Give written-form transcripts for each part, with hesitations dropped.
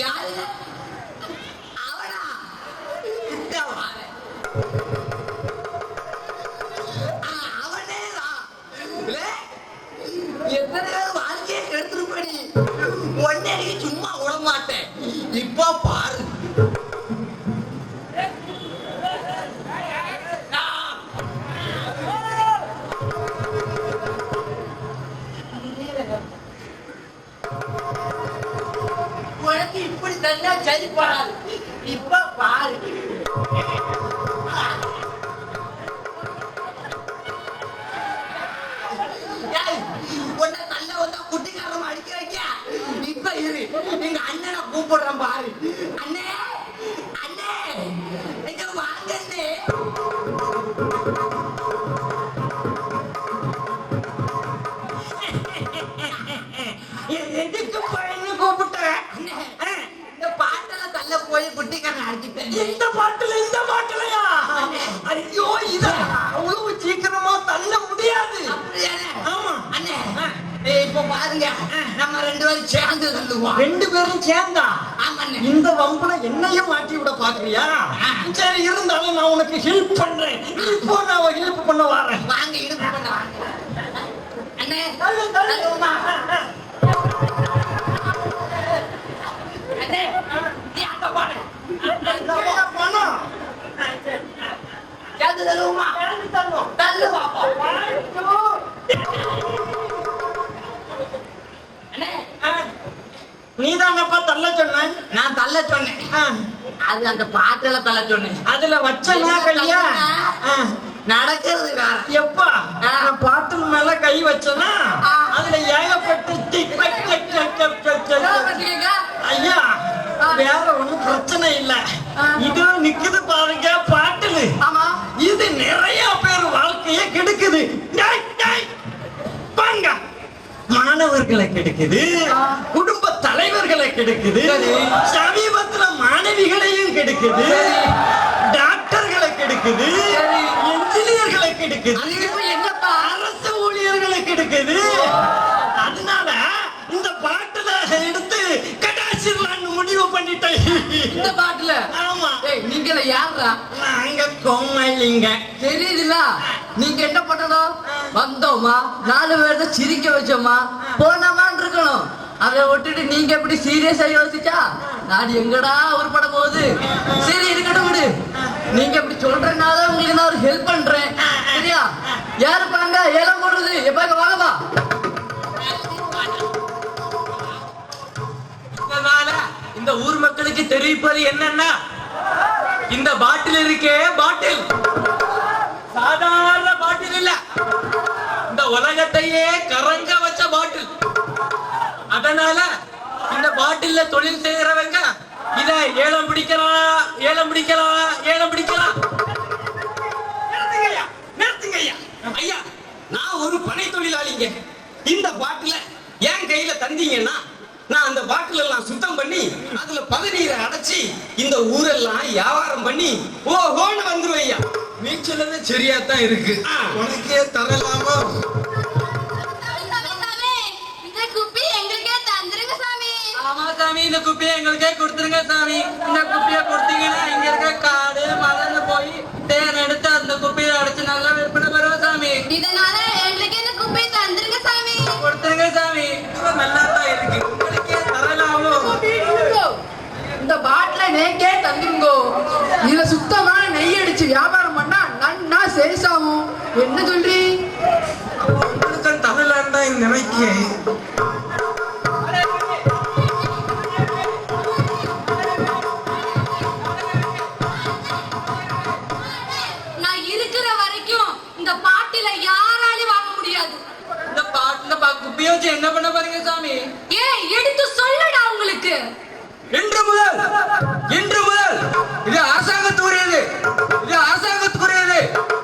அவனா அவனேதான் எத்தனை வாழ்க்கையை கெடுத்துருப்படி ஒன்னே சும்மா விட மாட்டேன். இப்ப பாரு உனக்கு இப்படி தந்தா சரி போறாது. இப்ப பாரு உன்னை நல்ல வந்தா குட்டிக்காரமா அடிக்க வைக்க. இப்ப இரு எங்க அண்ணனை கூப்பிடுறேன் பாரு. அண்ணே அண்ணே எங்க வாங்க அண்ணே. எதுக்கு பையனு கூப்பிட்ட? இந்த பாட்டுல தள்ள போய் குட்டிக்காரன் அடிச்சுட்டேன். இந்த பாட்டுலயா? ஐயோ இத அவ்வளவு சீக்கிரமா தள்ள முடியாது. ஆமா அண்ணே இப்ப பாருங்க நம்ம 2 பேரும் சேர்ந்து தள்ளுவோம். 2 பேரும் சேர்ந்தா? ஆமாண்ணே. இந்த வம்புல என்னையும் மாட்டி விட பாக்குறியா? சரி இருந்தாலும் நான் உனக்கு ஹெல்ப் பண்றேன். இப்போ நான் ஹெல்ப் பண்ண வரேன். வாங்க ஹெல்ப் பண்ண வாங்க அண்ணே. தள்ளுமா அண்ணே நீ அங்க போடு. போனா சேர்ந்து தள்ளுமா? தள்ளு பாப்போம். நீதானப்பா தள்ள சொன்ன? நான் தள்ள சொன்னேன். அது அந்த பாட்டுல தள்ள சொன்னேன். அதுல வச்சனா கையா நடக்கிறது வேற. எப்பா பாட்டு மேல கை வச்சனா அதுல ஏகப்பட்டு ஐயா வேற ஒண்ணும் பிரச்சனை இல்ல. இது நிக்குது பாருங்க பாட்டுல. ஆமா இது நிறைய பேர் வாழ்க்கையை கெடுக்குது. பாருங்க மாணவர்களை கெடுக்குது, குடும்ப தலைவர்களை கெடுக்குது, சமீபத்துல மாணவிகளையும் கெடுக்குது, டாக்டர்களை கெடுக்குது, என்ஜினியர்களை கெடுக்குது, அரசு ஊழியர்களை கெடுக்குது. அதனால இந்த பாட்டுல எடுத்து கடாசிடலான்னு முடிவு பண்ணிட்டேன். இந்த பாட்டுல? ஆமா. நீங்க யாரா? நாங்க கோமலிங்க. தெரியுதுல நீங்க என்ன பண்ணணும்? வந்தோமா 4 பேர்த்த சிரிக்க வச்சோமா போனோமான்னு இருக்கணும். அதை விட்டுட்டு நீங்க எப்படி சீரியஸா யோசிச்சா நாடு எங்கடா உருப்பட போகுது? சரி இருக்கட்டும் விடு. நீங்க எப்படி சொல்றதுனால உங்களுக்கு நான் ஒரு ஹெல்ப் பண்றேன். சரியா? யாரு பாங்க ஏலம் போடுறது? எப்பாங்க வாங்கப்பா. இந்த ஊர் மக்களுக்கு தெரிவிப்பது என்னன்னா, இந்த பாட்டில் இருக்கே பாட்டில் சாதாரண பாட்டில் இல்ல, இந்த உலகத்தையே கரங்க வச்ச பாட்டில். அதனால இந்த பாட்டில்ல தொழில் செய்யறவங்க இத ஏலம் பிடிக்கலாம், ஏலம் பிடிக்கலாம், ஏலம் பிடிக்கலாம். நிறுத்துங்க ஐயா. ஐயா நான் ஒரு பனை தொழிலாளிங்க. இந்த பாட்டில என் கையில தந்தீங்கன்னா நான் அந்த பாட்டில் எல்லாம் சுத்தம் பண்ணி அதுல பதநீரை அடைச்சி இந்த ஊரெல்லாம் வியாபாரம் பண்ணி ஓஹோன்னு வந்துருவேன் ஐயா. நீ சொல்றது சரியா தான் இருக்கு. உனக்கே தரலாமா? ஆமா சாமி, இந்த குப்பியை எங்களுக்கே கொடுத்துருங்க சாமி. இந்த குப்பியை கொடுத்தீங்கன்னா இங்க இருக்க காடு மலர்ந்து போய் தேன் எடுத்து அந்த குப்பியை அடைச்சு நல்லா விற்பனை பெறுவோம் சாமி. இதனால எங்களுக்கு இந்த குப்பியை தந்துருங்க சாமி. கொடுத்துருங்க சாமி. நல்லா தான் இருக்கு. உங்களுக்கே தரலாமோ? இந்த பாட்டில நெய்க்கே தந்துருங்கோ. இதுல சுத்தமான நெய் அடிச்சு வியாபாரம் பண்ணா நன்னா சேல்ஸ் ஆகும். என்ன சொல்றீ? உங்களுக்கு தரலாண்டா இந்த நெய்க்கு. என்ன பண்ண பாருங்க சாமி. எடுத்து சொல்லடா உங்களுக்கு. இன்று முதல் இது அரசாங்கத்துக்குரியது. இது அரசாங்கத்துக்குரியது.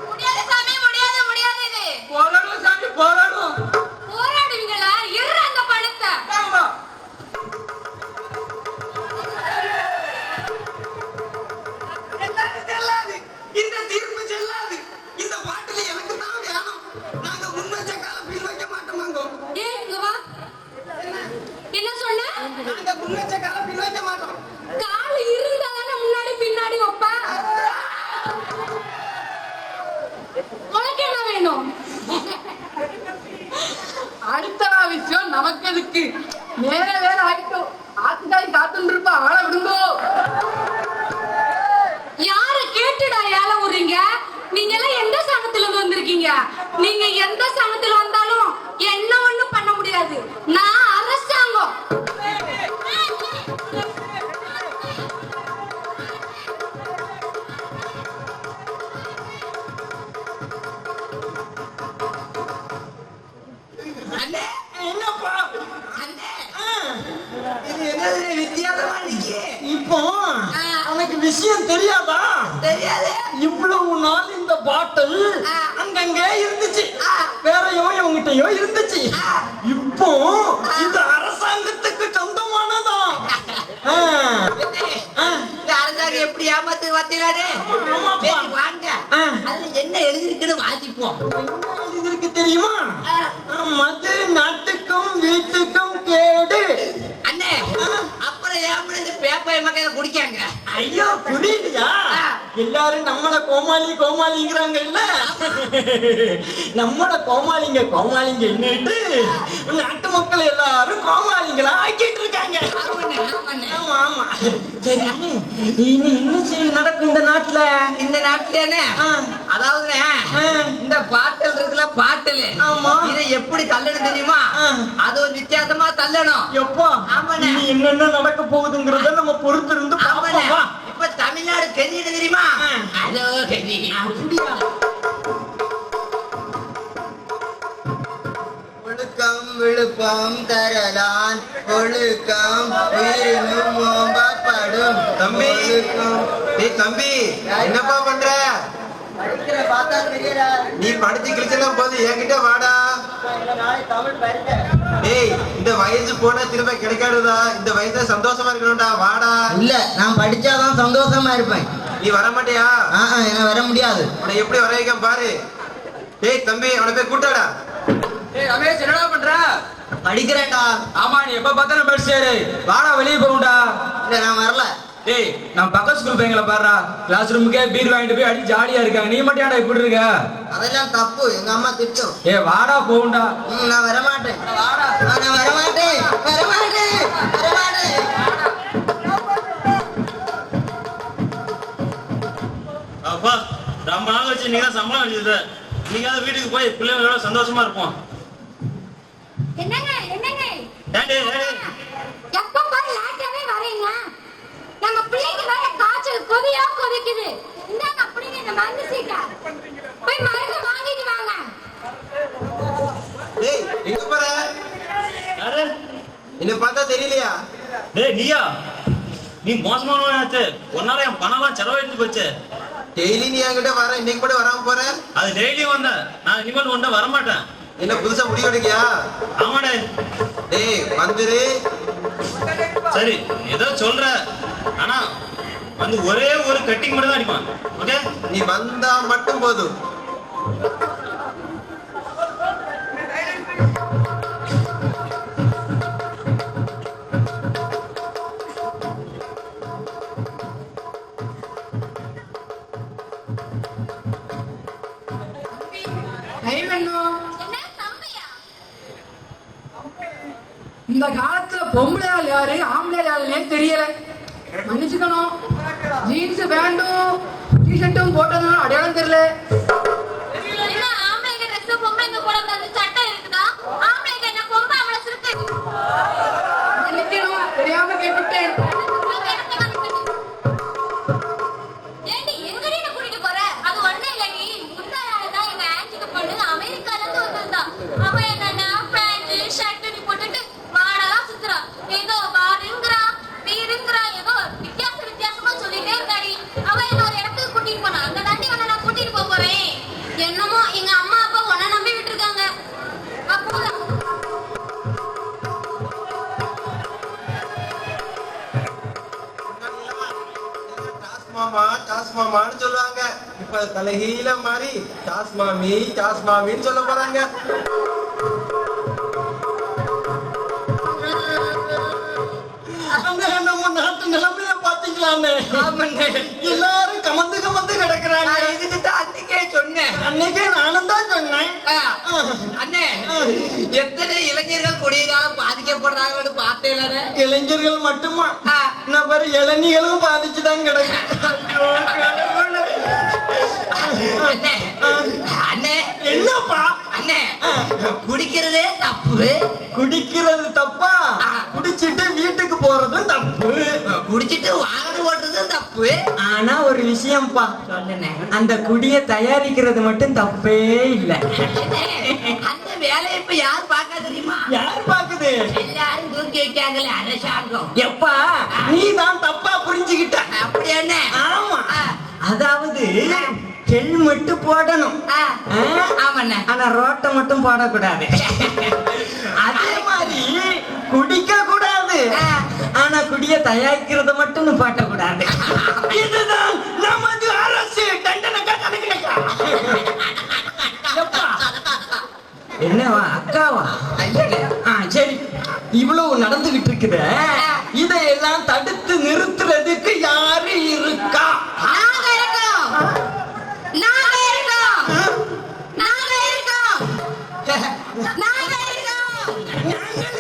முடியாது சாமி, முடியாது இது. போராடணும் சாமி, போராடணும். போராடுவீங்களா? வச்ச கால பின் வைக்க மாட்டோம். கால் இருந்தாதானே முன்னாடி பின்னாடி வைப்பா. உனக்கு என்ன வேணும்? அடுத்த விஷயம் நமக்கு எதுக்கு? வேற ஆயிட்டோம். ஆத்துக்காய் காத்துட்டு இருப்பா, ஆள விடுங்கோ. யார கேட்டுடா ஏல விடுறீங்க? நீங்க எல்லாம் எந்த சங்கத்துல இருந்து வந்திருக்கீங்க? நீங்க எந்த சங்கத்துல வந்தாலும் என்ன ஒண்ணும் பண்ண முடியாது. நான் அரசாங்கம். அண்ணே என்னப்பா அண்ணே இது என்னது வித்தியாசமா இருக்கு. இப்போ உனக்கு விஷயம் தெரியாதா? தெரியாது. இவ்வளவு நாள் இந்த பாட்டில் அங்கங்கே இருந்துச்சு, வேறையோ இவங்கிட்டயோ இருந்துச்சு. இப்போ இது அரசாங்கத்துக்கு சொந்தமானதா? இந்த அரசாங்கம் எப்படி ஏமாத்து வத்திராரு? வாங்க, அதுல என்ன எழுதிருக்குன்னு வாசிப்போம். இதற்கு தெரியுமா? மது நாட்டுக்கும் வீட்டுக்கும் கேடு. அண்ணே, அப்புறம் ஏன் இந்த பேப்பர் மக்கள் குடிக்காங்க? ஐயோ புரியலையா? எல்லாரும் நம்மள கோமாளிங்கிறாங்கல்ல, நம்மள கோமாளிங்க என்னட்டு நாட்டு மக்கள் எல்லாரும் கோமாளிங்களா ஆக்கிட்டு இருக்காங்க. ஆமா ஆமா. சரி இனி என்ன நடக்கும் இந்த நாட்டுல? இந்த நாட்டுல அதாவது இந்த பாட்டல் இருக்குல்ல, பாட்டல். ஆமா. இதை எப்படி தள்ளணும் தெரியுமா? அது ஒரு வித்தியாசமா தள்ளணும். எப்பா இனி என்னென்ன நடக்க போகுதுங்கிறத நம்ம பொறுத்து இருந்து பாப்போம். இப்ப தமிழ்நாடு கெதின்னு தெரியுமா? அதோ கெதி. ஒழுக்கம் விழுப்பம் தரலான் ஒழுக்கம் உயிரினும் ஓம்பப்படும். தம்பி, டேய் தம்பி, என்னப்பா பண்ற? நீ படிச்சு கிழிச்செல்லாம் போது என்கிட்ட வாடா. டேய், இந்த வயசு போனா திரும்ப கிடைக்காதுடா. இந்த வயசுல சந்தோஷமா இருக்கணும்டா, வாடா. இல்ல, நான் படிச்சாதான் சந்தோஷமா இருப்பேன். நீ வர மாட்டியா? என்ன வர முடியாது. உன்னை எப்படி வர வைக்க பாரு. டேய் தம்பி, அவனை போய் கூட்டாடா. ஏய் ரமேஷ், என்னடா பண்ற? படிக்கிறேன்டா. ஆமா, நீ எப்ப பார்த்தாலும் படிச்சாரு. வாடா வெளியே போகும்டா. இல்ல, நான் வரல. டேய், நான் பக்கத்து ஸ்கூல் பையங்களை பாடுறா, கிளாஸ் ரூமுக்கே பீர் வாங்கிட்டு போய் அடி ஜாலியா இருக்காங்க. நீ மட்டும் ஏன்டா இப்படி இருக்க? அதெல்லாம் தப்பு, எங்க அம்மா திட்டும். ஏ வாடா போகும்டா. நான் வரமாட்டேன். வாடா. நான் வரமாட்டேன். அப்பா ரொம்ப நாள் வச்சு நீங்க தான் சம்பளம் அடிச்சது. நீங்க வீட்டுக்கு போய் பிள்ளைங்களோட சந்தோஷமா இருப்போம். என்னங்க எப்ப பாரு லேட்டாவே வரீங்க. நம்ம பிள்ளைக்கு வேற காய்ச்சல் கொதிக்குது. இந்தாங்க அப்படிங்க இந்த மருந்து சீட்டை போய் மருந்து வாங்கிட்டு வாங்க. டேய், எங்க போற? யாரு? என்ன பார்த்தா தெரியலையா? டேய் நீயா? நீ மோசமானவனாச்சு. ஒன்னால என் பணம்லாம் செலவழிச்சு போச்சு. டெய்லி நீ என்கிட்ட வர, இன்னைக்கு மட்டும் வராம போற? அது டெய்லியும் வந்த, நான் இனிமேல் ஒன்றை வரமாட்டேன். என்ன புதுசா முடிவு எடுக்கியா? ஆமாடே. டேய் வந்துரு. சரி ஏதோ சொல்ற, ஆனா வந்து ஒரே ஒரு கட்டிங் மட்டும் தான் அடிப்பான். ஓகே, நீ வந்தா மட்டும் போதும். இந்த காலத்துல பொம்பளை ஆள் யாரு ஆம்பளை ஆளுன்னே தெரியல. மன்னிச்சுக்கணும். ஜீன்ஸ் பேண்டும் டிஷர்ட்டும் போட்டதுனால அடையாளம் தெரியல. தெரியாம கேட்டுட்டேன். என்னமோ எங்க அம்மா அப்பா உன்னை நம்பி விட்டுருக்காங்க. டாஸ்மாமான்னு சொல்லுவாங்க. இப்ப தலைகீழ மாறி டாஸ்மாமின்னு சொல்ல போறாங்க. நிலைமைய பாத்தீங்களான்னு எல்லாரும் கமந்து கமந்து கிடக்குறாங்க. நான் இதுக்கு தான் அன்னைக்கே சொன்னேன். அன்னைக்கே நானும் தான் சொன்னேன். அண்ணே, எத்தனை இளைஞர்கள் குடியினால பாதிக்கப்படுறாங்கன்னு பார்த்தேன். இளைஞர்கள் மட்டுமா நான் பாரு இளநிகளும் பாதிச்சுதான் கிடக்கு. அண்ணே, அண்ணே, என்னப்பா அண்ணே, குடிக்கிறதே தப்பு. குடிக்கிறது தப்பா? குடிச்சிட்டு வீட்டுக்கு போறதும் தப்பு. குடிச்சிட்டு வாகனம் ஓட்டுறதும் தப்பு. ஆனா ஒரு விஷயம்ப்பா, சொல்லுண்ணே. அந்த குடிய தயாரிக்கிறது மட்டும் தப்பே இல்ல. அந்த வேலையை இப்ப யார் பார்க்க தெரியுமா? யார் பாக்குது? எல்லாரும் தூக்கி வைக்காங்களே அரசாங்கம். எப்பா நீ தான் தப்பா புரிஞ்சுக்கிட்ட. அப்படி என்ன? ஆமா, அதாவது ஹெல்மெட் போடணும், ஆமாண்ணே. ஆனா ரோட்டை மட்டும் போடக்கூடாது. அதே மாதிரி குடிக்க கூடாது, ஆனா குடிய தயாரிக்கிறத மட்டும் பாட்டக்கூடாது. இதுதான் நமது அரசு. தண்டனைக்கா கணக்கா? என்னவா அக்காவா? சரி, இவ்வளவு நடந்துகிட்டு இருக்குது, இதையெல்லாம் தடுத்து நிறுத்துறதுக்கு யாரு இருக்கா? நாங்க இருக்கோம், நாங்க இருக்கோம், நாங்க இருக்கோம், நாங்க இருக்கோம்.